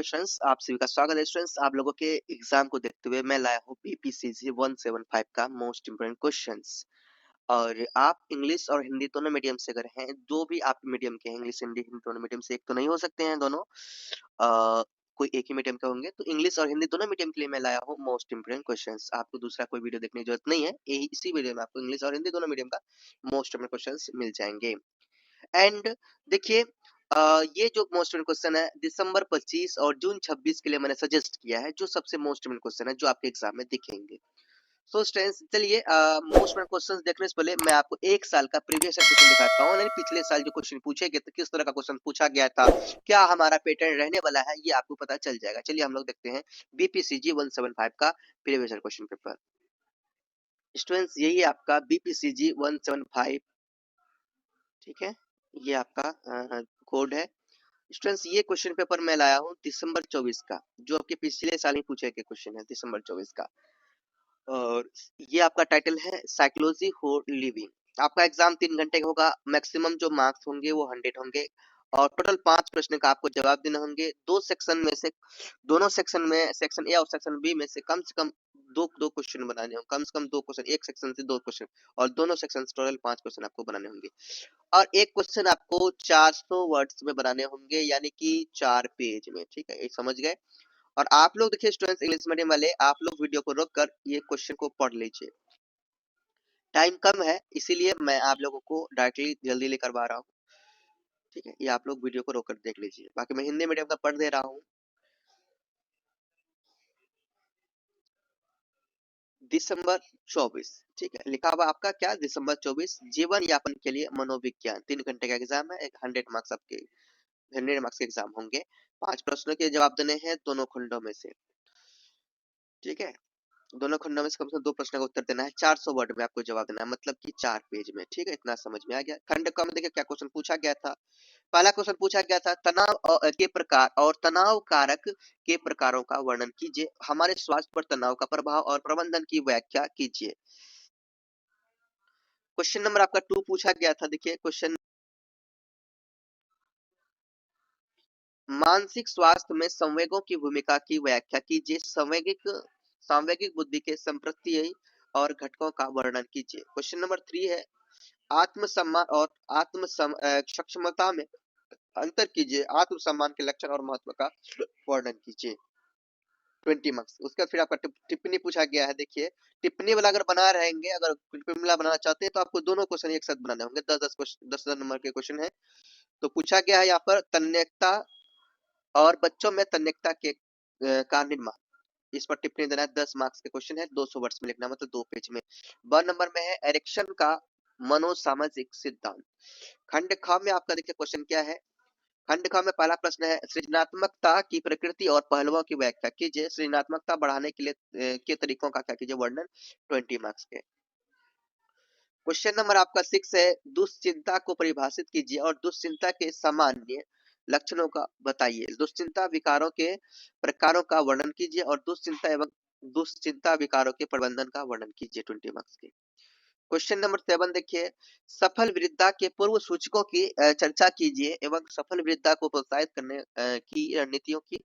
Students, आप सभी का स्वागत है। स्टूडेंट्स, आप लोगों के एग्जाम को देखते हुए मैं लाया हूँ बीपीसीजी 175 का मोस्ट इम्पोर्टेंट क्वेश्चंस। और आप इंग्लिश और हिंदी दोनों मीडियम से अगर हैं, जो भी आप मीडियम के हैं, इंग्लिश हिंदी हिंदी दोनों मीडियम से, एक तो नहीं हो सकते हैं दोनों, कोई एक ही मीडियम के होंगे। तो इंग्लिश और हिंदी दोनों मीडियम के लिए मैं लाया हूँ मोस्ट इम्पोर्टेंट क्वेश्चंस। आपको दूसरा कोई वीडियो देखने की जरूरत नहीं है, यही इसी वीडियो में आपको इंग्लिश और हिंदी दोनों मीडियम का मोस्ट इम्पोर्टेंट क्वेश्चंस मिल जाएंगे। एंड देखिए, ये जो मोस्ट इम्पोर्टेंट क्वेश्चन है दिसंबर 25 और जून 26 के लिए मैंने सजेस्ट किया है, जो सबसे मोस्ट इम्पोर्टेंट क्वेश्चन है जो आपके एग्जाम में दिखेंगे। सो स्टूडेंट्स, चलिए मोस्ट इम्पोर्टेंट क्वेश्चंस देखने से पहले मैं आपको एक साल का प्रीवियस क्वेश्चन दिखाता हूँ। यानी पिछले साल जो क्वेश्चन पूछे गए थे, किस तरह का क्वेश्चन पूछा गया था, क्या हमारा पैटर्न रहने वाला है, ये आपको पता चल जाएगा। चलिए हम लोग देखते हैं बीपीसीजी 175 का प्रीवियस क्वेश्चन पेपर। स्टूडेंट्स, यही है आपका बीपीसीजी 175, ठीक है, ये आपका कोड है। स्टूडेंट्स, ये क्वेश्चन पेपर मैं लाया हूँ दिसंबर 24 का, जो आपके पिछले साल ही पूछे गए क्वेश्चन है दिसंबर 24 का। और ये आपका टाइटल है साइकोलॉजी फॉर लिविंग। आपका एग्जाम 3 घंटे का होगा। मैक्सिमम जो मार्क्स होंगे वो 100 होंगे और टोटल 5 प्रश्न का आपको जवाब देना होंगे। दो सेक्शन में से, दोनों सेक्शन में, सेक्शन ए और सेक्शन बी में से कम दो दो क्वेश्चन बनाने होंगे। कम से कम 2 क्वेश्चन, एक सेक्शन से 2 क्वेश्चन, और दोनों सेक्शन से टोटल 5 क्वेश्चन आपको बनाने होंगे। और एक क्वेश्चन आपको 400 वर्ड्स में बनाने होंगे, यानी कि 4 पेज में, ठीक है, ये समझ गए। और आप लोग देखिए स्टूडेंट्स, इंग्लिश मीडियम वाले, आप लोग वीडियो को रोक कर ये क्वेश्चन को पढ़ लीजिए। टाइम कम है, इसीलिए मैं आप लोगों को डायरेक्टली जल्दी लेकर आ रहा हूँ, ठीक है। ये आप लोग वीडियो को रोक कर देख लीजिए। बाकी मैं हिंदी मीडियम का पढ़ दे रहा हूँ। दिसंबर 24, ठीक है, लिखा हुआ आपका क्या, दिसंबर 24, जीवन यापन के लिए मनोविज्ञान। 3 घंटे का एग्जाम है, एक 100 मार्क्स आपके 100 मार्क्स के एग्जाम होंगे। 5 प्रश्नों के जवाब देने हैं दोनों खंडों में से, ठीक है। दोनों खंडों में से कम से कम 2 प्रश्न का उत्तर देना है। 400 वर्ड में आपको जवाब देना है, मतलब कि 4 पेज में, ठीक है। इतना समझ में आ गया। खंड क में देखिए क्या क्वेश्चन पूछा गया था। पहला क्वेश्चन पूछा गया था, तनाव के प्रकार और तनाव कारक के प्रकारों का वर्णन कीजिए। हमारे स्वास्थ्य पर तनाव का प्रभाव और प्रबंधन की व्याख्या कीजिए। क्वेश्चन नंबर आपका 2 पूछा गया था। देखिए क्वेश्चन, मानसिक स्वास्थ्य में संवेगों की भूमिका की व्याख्या कीजिए। सांवेगिक बुद्धि के संप्रत्यय और घटकों का वर्णन कीजिए। क्वेश्चन नंबर 3 है, आत्मसम्मान और सक्षमता में अंतर कीजिए। आत्मसम्मान के लक्षण और महत्व का वर्णन कीजिए। 20 मार्क्स। उसके बाद फिर आपका टिप्पणी पूछा गया है। देखिए टिप्पणी वाला अगर बना रहेंगे, अगर टिप्पणी वाला बनाना चाहते हैं तो आपको दोनों क्वेश्चन एक साथ बनाने होंगे। 10 नंबर के क्वेश्चन है। तो पूछा गया है यहाँ पर तन्यकता और बच्चों में तन्यकता के का निर्माण, इस पर टिप्पणी देना है। 10 मार्क्स के क्वेश्चन है, 200 वर्ड्स में लिखना, मतलब 2 पेज में। 1 नंबर में है एरिक्सन का मनोसामाजिक सिद्धांत। खंड ख में आपका देखिए क्वेश्चन क्या है। खंड ख में पहला प्रश्न है, सृजनात्मकता की प्रकृति और पहलुओं की व्याख्या कीजिए। सृजनात्मकता बढ़ाने के लिए के तरीकों का क्या कीजिए वर्णन। 20 मार्क्स के। क्वेश्चन नंबर आपका 6 है, दुश्चिंता को परिभाषित कीजिए और दुश्चिंता के सामान्य लक्षणों का बताइए। दुश्चिंता विकारों के प्रकारों का वर्णन कीजिए और दुश्चिंता विकारों के प्रबंधन का वर्णन कीजिए। 20 मार्क्स के। क्वेश्चन नंबर 7 देखिए, सफल वृद्धा के पूर्व सूचकों की चर्चा कीजिए एवं सफल वृद्धा को प्रोत्साहित करने की रणनीतियों की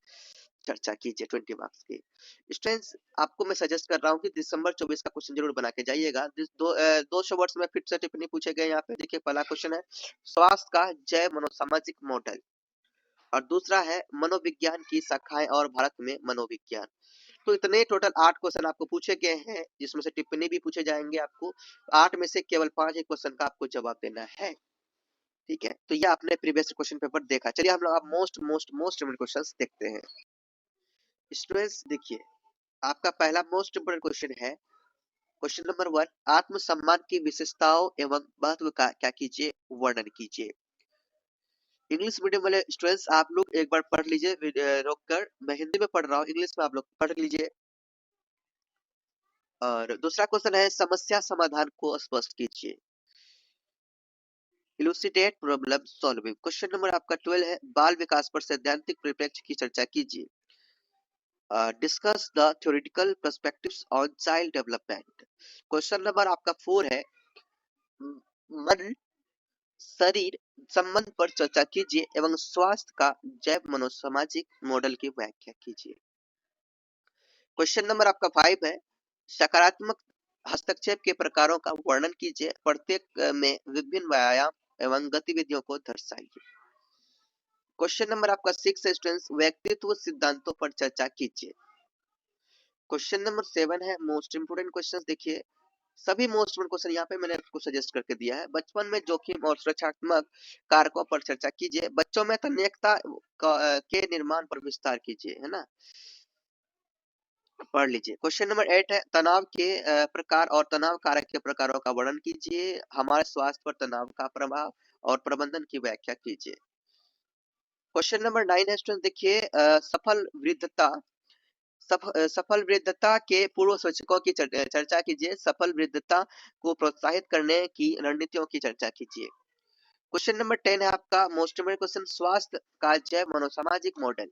चर्चा कीजिए। 20 मार्क्स की। स्टूडेंट्स, आपको मैं सजेस्ट कर रहा हूँ कि दिसंबर 24 का क्वेश्चन जरूर बना के जाइएगा। 200 वर्ड्स में फिर से टिप्पणी पूछे गए। यहाँ पे देखिए पहला क्वेश्चन है, स्वास्थ्य का जैव मनोसामाजिक मॉडल, और दूसरा है मनोविज्ञान की शाखाएं और भारत में मनोविज्ञान। तो इतने टोटल 8 क्वेश्चन आपको पूछे गए हैं, जिसमें से टिप्पणी भी पूछे जाएंगे आपको। 8 में से केवल 5 ही क्वेश्चन का आपको जवाब देना है, ठीक है। तो ये आपने प्रीवियस क्वेश्चन पेपर देखा। चलिए हम लोग अब मोस्ट इम्पोर्टेंट क्वेश्चंस देखते हैं। स्टूडेंट्स देखिए, आपका पहला मोस्ट इम्पोर्टेंट क्वेश्चन है, क्वेश्चन नंबर 1, आत्मसम्मान की विशेषताओं एवं महत्व का क्या कीजिए वर्णन कीजिए। इंग्लिश मीडियम वाले स्टूडेंट्स आप लोग एक बार पढ़ लीजिए रोक कर। मैं हिंदी में पढ़ रहा हूँ, इंग्लिश में आप लोग पढ़ लीजिए। और दूसरा क्वेश्चन है, समस्या समाधान को स्पष्ट कीजिए। इलुसिडेट प्रॉब्लम सॉल्विंग। क्वेश्चन नंबर आपका 12 है, बाल विकास पर सैद्धांतिक परिप्रेक्ष्य की चर्चा कीजिए। Discuss the theoretical perspectives on child development. Question number आपका 4 है, मन, शरीर, संबंध पर चर्चा कीजिए एवं स्वास्थ्य का जैव मनोसामाजिक मॉडल की व्याख्या कीजिए। क्वेश्चन नंबर आपका 5 है, सकारात्मक हस्तक्षेप के प्रकारों का वर्णन कीजिए, प्रत्येक में विभिन्न व्यायाम एवं गतिविधियों को दर्शाइए। क्वेश्चन नंबर आपका 6 है स्टूडेंट्स, व्यक्तित्व सिद्धांतों पर चर्चा कीजिए। क्वेश्चन नंबर 7 है, मोस्ट इंपोर्टेंट क्वेश्चन देखिए, सभी मोस्ट इंपोर्टेंट क्वेश्चन यहाँ पे मैंने आपको सजेस्ट करके दिया है। बचपन में जोखिम और सुरक्षात्मक कारकों पर चर्चा कीजिए, बच्चों में तन्यकता के निर्माण पर विस्तार कीजिए, है ना, पढ़ लीजिए। क्वेश्चन नंबर 8 है, तनाव के प्रकार और तनाव कारक के प्रकारों का वर्णन कीजिए, हमारे स्वास्थ्य पर तनाव का प्रभाव और प्रबंधन की व्याख्या कीजिए। क्वेश्चन नंबर 9 है स्टूडेंट देखिए, सफल वृद्धता के पूर्व सूचकों की चर्चा कीजिए, सफल वृद्धता को प्रोत्साहित करने की रणनीतियों की चर्चा कीजिए। क्वेश्चन नंबर 10 है आपका मोस्ट इंपोर्टेंट क्वेश्चन, स्वास्थ्य का जैव मनोसामाजिक मॉडल।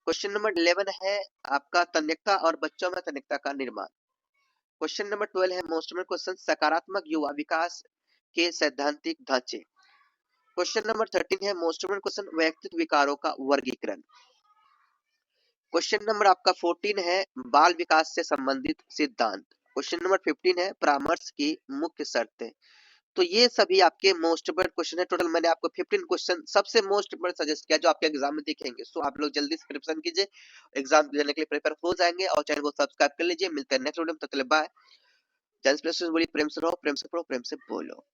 क्वेश्चन नंबर 11 है आपका तन्यकता और बच्चों में तन्यकता का निर्माण। क्वेश्चन नंबर 12 है मोस्ट इंपोर्टेंट क्वेश्चन, सकारात्मक युवा विकास के सैद्धांतिक ढांचे। क्वेश्चन नंबर 13 है मोस्ट इंपोर्टेंट क्वेश्चन, व्यक्तित्व विकारों का वर्गीकरण। क्वेश्चन नंबर आपका 14 है बाल विकास से संबंधित सिद्धांत। क्वेश्चन नंबर 15 है परामर्श की मुख्य शर्तें। तो ये सभी आपके मोस्ट इंपोर्टेंट क्वेश्चन है। टोटल मैंने आपको 15 क्वेश्चन सबसे मोस्ट इंपोर्टेंट सजेस्ट किया जो आपके एग्जाम में दिखेंगे। सो आप लोग जल्दी से प्रिपरेशन कीजिए, एग्जाम देने के लिए प्रिपेयर हो जाएंगे, और चैनल को सब्सक्राइब कर लीजिए। मिलते हैं नेक्स्ट वीडियो में, तब तक के लिए बाय। चैनल प्रेम से बोलिए, प्रेम से रहो, प्रेम से पढ़ो, प्रेम से बोलो।